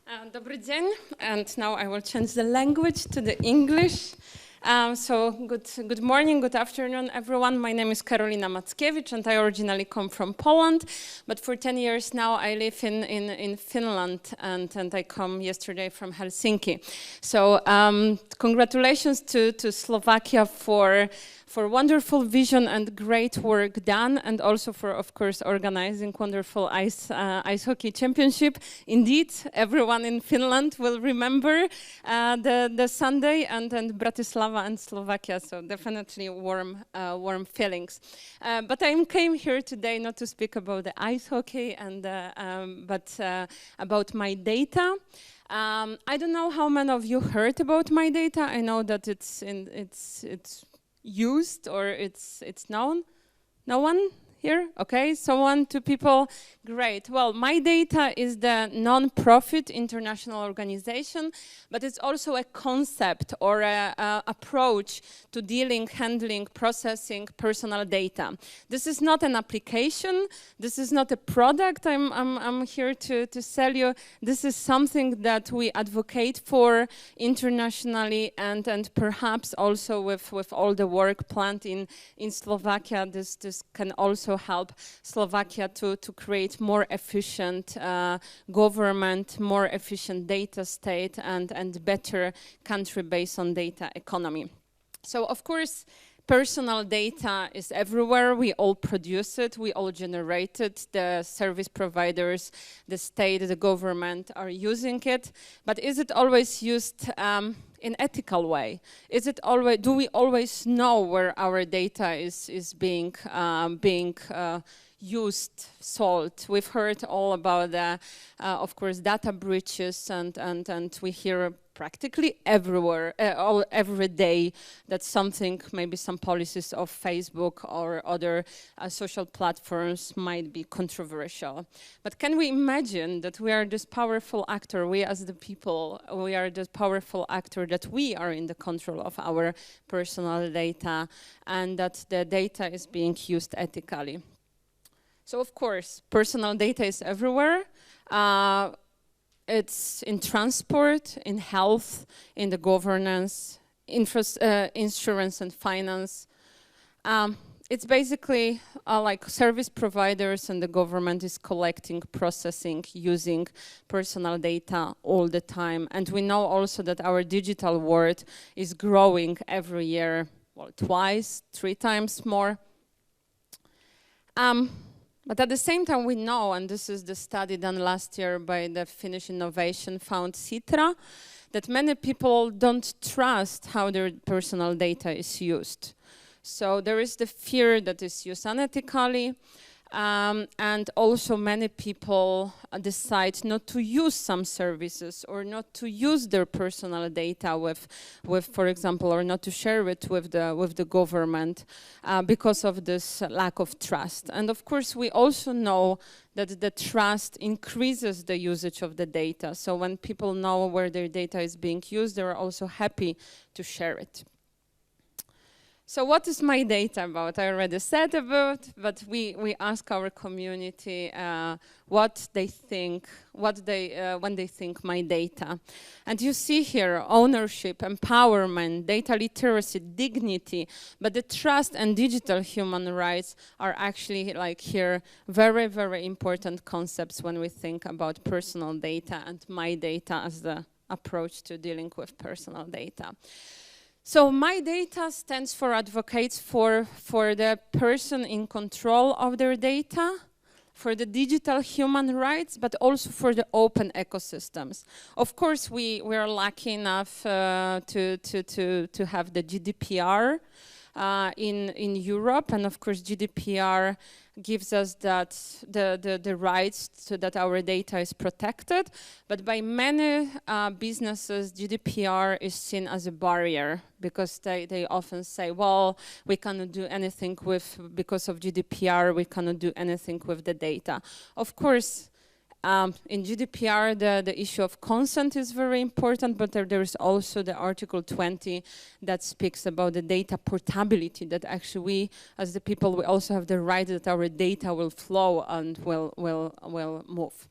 Dobry dzień, and now I will change the language to the English. So good morning, good afternoon, everyone. My name is Karolina Mackiewicz, and I originally come from Poland, but for 10 years now I live in Finland, and I come yesterday from Helsinki. So congratulations to Slovakia for wonderful vision and great work done, and also for, of course, organizing wonderful ice hockey championship. Indeed, everyone in Finland will remember the Sunday and Bratislava and Slovakia, so definitely warm feelings. But I came here today not to speak about the ice hockey, but about MyData. I don't know how many of you heard about MyData. I know that it's used or it's known. No one here? Okay, so 1, 2 people. Great. Well, MyData is the non-profit international organization, but it's also a concept or a approach to handling, processing personal data. This is not an application. This is not a product I'm here to sell you. This is something that we advocate for internationally, and perhaps also with all the work planned in Slovakia, this can also help Slovakia to create more efficient government, more efficient data state, and better country based on data economy. So of course, personal data is everywhere. We all produce it, we all generate it. The service providers, the state, the government are using it. But is it always used in ethical way? Do we always know where our data is being used, sold? We've heard all about the, of course, data breaches, and we hear practically everywhere, every day, that maybe some policies of Facebook or other social platforms might be controversial. But can we imagine that we are this powerful actor, we as the people, we are this powerful actor, that we are in the control of our personal data, and that the data is being used ethically? So of course, personal data is everywhere. It's in transport, in health, in the governance, insurance and finance. It's basically like service providers and the government is collecting, processing, using personal data all the time. And we know also that our digital world is growing every year, well, 2x, 3x more. But at the same time, we know, and this is the study done last year by the Finnish Innovation Fund Sitra, that many people don't trust how their personal data is used. So there is the fear that it's used unethically, and also many people decide not to use some services or not to use their personal data with, for example, or not to share it with the government because of this lack of trust. And of course, we also know that the trust increases the usage of the data. So when people know where their data is being used, they're also happy to share it. So what is MyData about? I already said about, but we ask our community what they think, when they think MyData. And you see here ownership, empowerment, data literacy, dignity, but the trust and digital human rights are actually, like here, very, very important concepts when we think about personal data and MyData as the approach to dealing with personal data. So MyData stands for advocates for the person in control of their data, for the digital human rights, but also for the open ecosystems. Of course, we are lucky enough to have the GDPR in Europe, and of course GDPR gives us that the rights so that our data is protected, but by many businesses GDPR is seen as a barrier, because they often say, well, we cannot do anything because of GDPR, we cannot do anything with the data. Of course, in GDPR, the issue of consent is very important, but there is also the Article 20 that speaks about the data portability, that actually we, as the people, we also have the right that our data will flow and will move.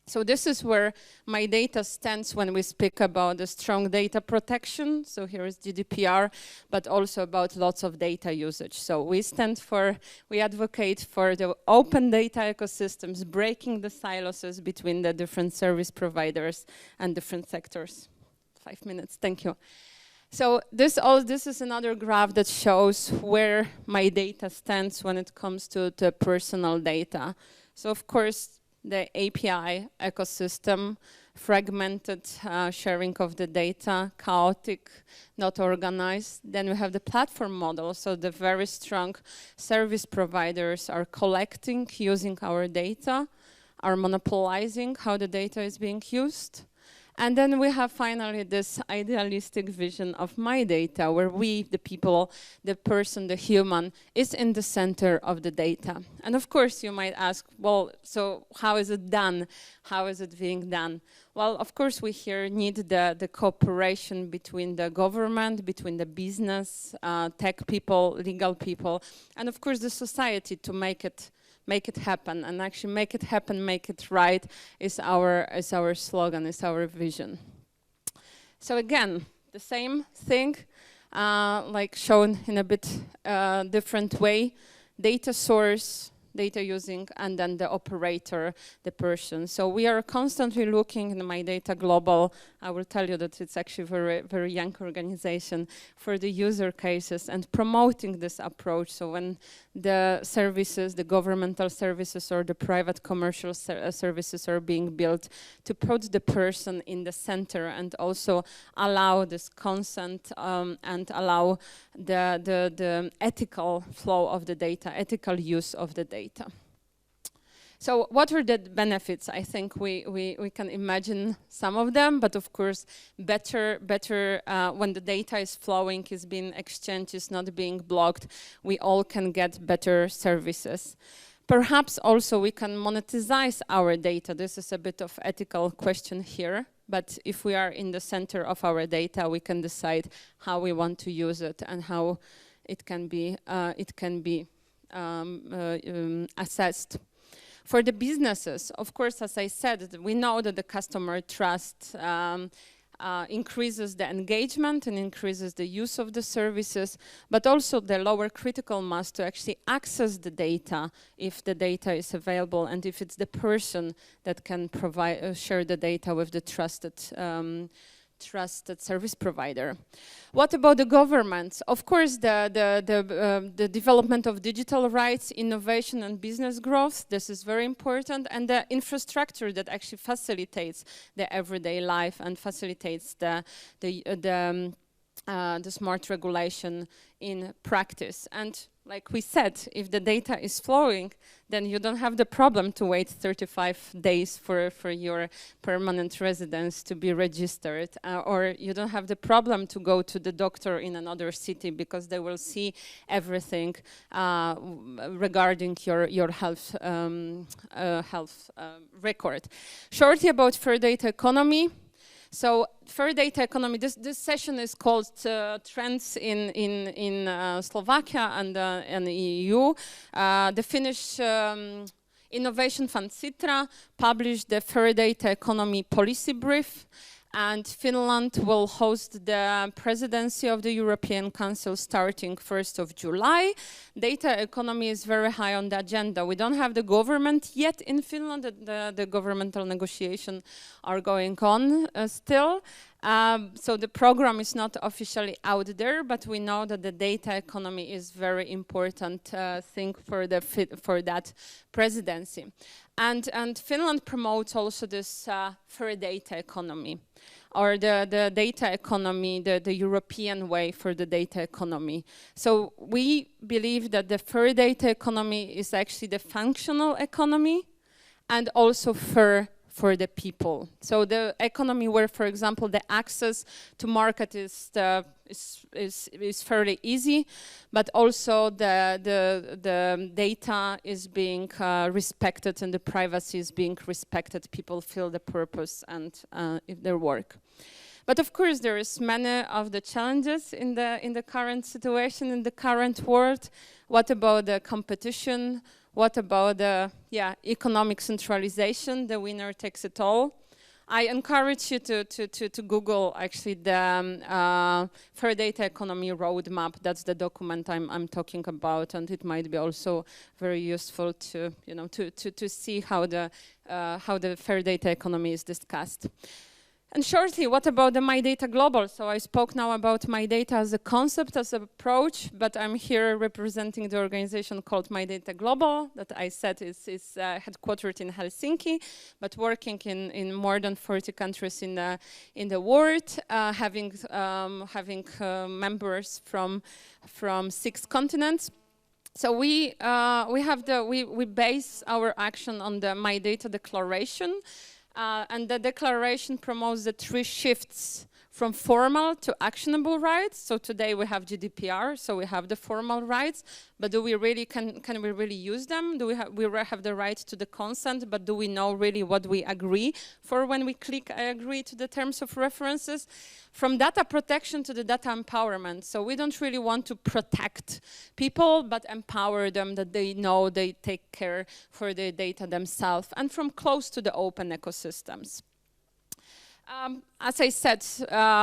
So this is where MyData stands when we speak about the strong data protection. So here is GDPR, but also about lots of data usage. So we advocate for the open data ecosystems, breaking the silos between the different service providers and different sectors. 5 minutes, thank you. So this is another graph that shows where MyData stands when it comes to personal data. So of course, the API ecosystem, fragmented sharing of the data, chaotic, not organized. Then we have the platform model, so the very strong service providers are collecting, using our data, are monopolizing how the data is being used. And then we have finally this idealistic vision of MyData, where we, the people, the person, the human, is in the center of the data. And of course, you might ask, well, so how is it done? How is it being done? Well, of course, we here need the cooperation between the government, between the business, tech people, legal people, and of course, the society to make it happen. And actually make it happen, make it right is our slogan, is our vision. So again, the same thing, like shown in a bit different way, data source, data using, and then the operator, the person. So we are constantly looking in MyData Global. I will tell you that it's actually a very, very young organization for the user cases and promoting this approach. So when the services, the governmental services or the private commercial services are being built, to put the person in the center and also allow this consent and allow the ethical flow of the data, ethical use of the data. So what are the benefits? I think we can imagine some of them, but of course better when the data is flowing, is being exchanged, is not being blocked, we all can get better services. Perhaps also we can monetize our data. This is a bit of ethical question here, but if we are in the center of our data, we can decide how we want to use it and how it can be assessed. For the businesses, of course, as I said, we know that the customer trust increases the engagement and increases the use of the services, but also the lower critical mass to actually access the data if the data is available and if it's the person that can provide share the data with the trusted service provider. What about the government? Of course, the development of digital rights, innovation and business growth, this is very important, and the infrastructure that actually facilitates the everyday life and facilitates the smart regulation in practice. And like we said, if the data is flowing, then you don't have the problem to wait 35 days for your permanent residence to be registered, or you don't have the problem to go to the doctor in another city because they will see everything regarding your health record. Shortly about fair data economy. So fair data economy, this session is called Trends in Slovakia and the EU. The Finnish Innovation Fund Sitra published the fair data economy policy brief, and Finland will host the presidency of the European Council starting 1st of July. Data economy is very high on the agenda. We don't have the government yet in Finland. The governmental negotiations are going on still. So the program is not officially out there, but we know that the data economy is very important thing for that presidency. And Finland promotes also this fair data economy, or the data economy, the European way for the data economy. So we believe that the fair data economy is actually the functional economy and also fair for the people. So the economy where, for example, the access to market is fairly easy, but also the data is being respected and the privacy is being respected. People feel the purpose and their work. But of course, there is many of the challenges in the current situation, in the current world. What about the competition? What about the economic centralization? The winner takes it all. I encourage you to Google actually the Fair Data Economy Roadmap. That's the document I'm talking about, and it might be also very useful to to see how the fair data economy is discussed. And shortly, what about the MyData Global? So I spoke now about MyData as a concept, as an approach, but I'm here representing the organization called MyData Global that I said is headquartered in Helsinki, but working in more than 40 countries in the world, having members from 6 continents. So we base our action on the MyData Declaration. And the declaration promotes the 3 shifts from formal to actionable rights. So today we have GDPR, so we have the formal rights, but do we really can we really use them? Do we have the right to the consent, but do we know really what we agree for when we click I agree to the terms of references? From data protection to the data empowerment. So we don't really want to protect people, but empower them that they know they take care for their data themselves, and from close to the open ecosystems. As I said,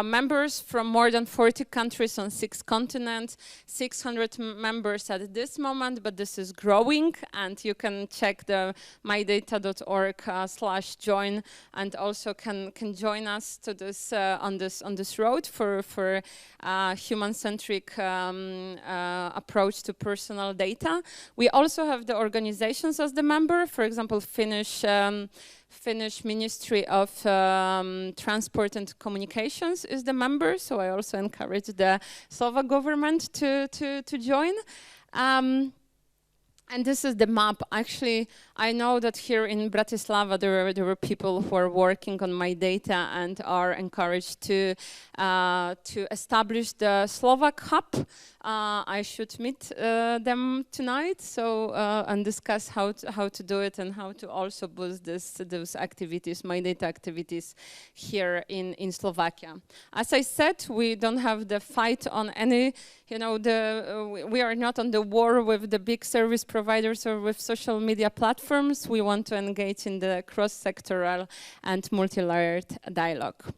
members from more than 40 countries on 6 continents, 600 members at this moment, but this is growing, and you can check the mydata.org/join, and also can join us to this on this road for human-centric approach to personal data. We also have the organizations as the member, for example, Finnish Ministry of Transport and Communications is the member, so I also encourage the Slovak government to join. And this is the map. Actually, I know that here in Bratislava there were people who are working on MyData and are encouraged to establish the Slovak hub. I should meet them tonight, so and discuss how to do it and how to also boost those activities, MyData activities, here in Slovakia. As I said, we don't have the fight on any. We are not on the war with the big service providers or with social media platforms. We want to engage in the cross-sectoral and multi-layered dialogue.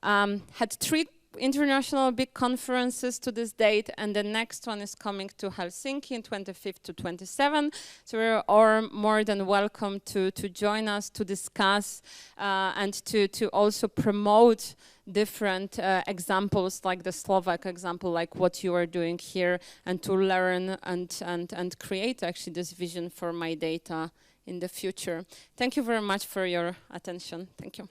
Had 3 international big conferences to this date, and the next one is coming to Helsinki in 25th to 27th. So we're all more than welcome to join us, to discuss and to also promote different examples, like the Slovak example, like what you are doing here, and to learn and create actually this vision for MyData in the future. Thank you very much for your attention. Thank you.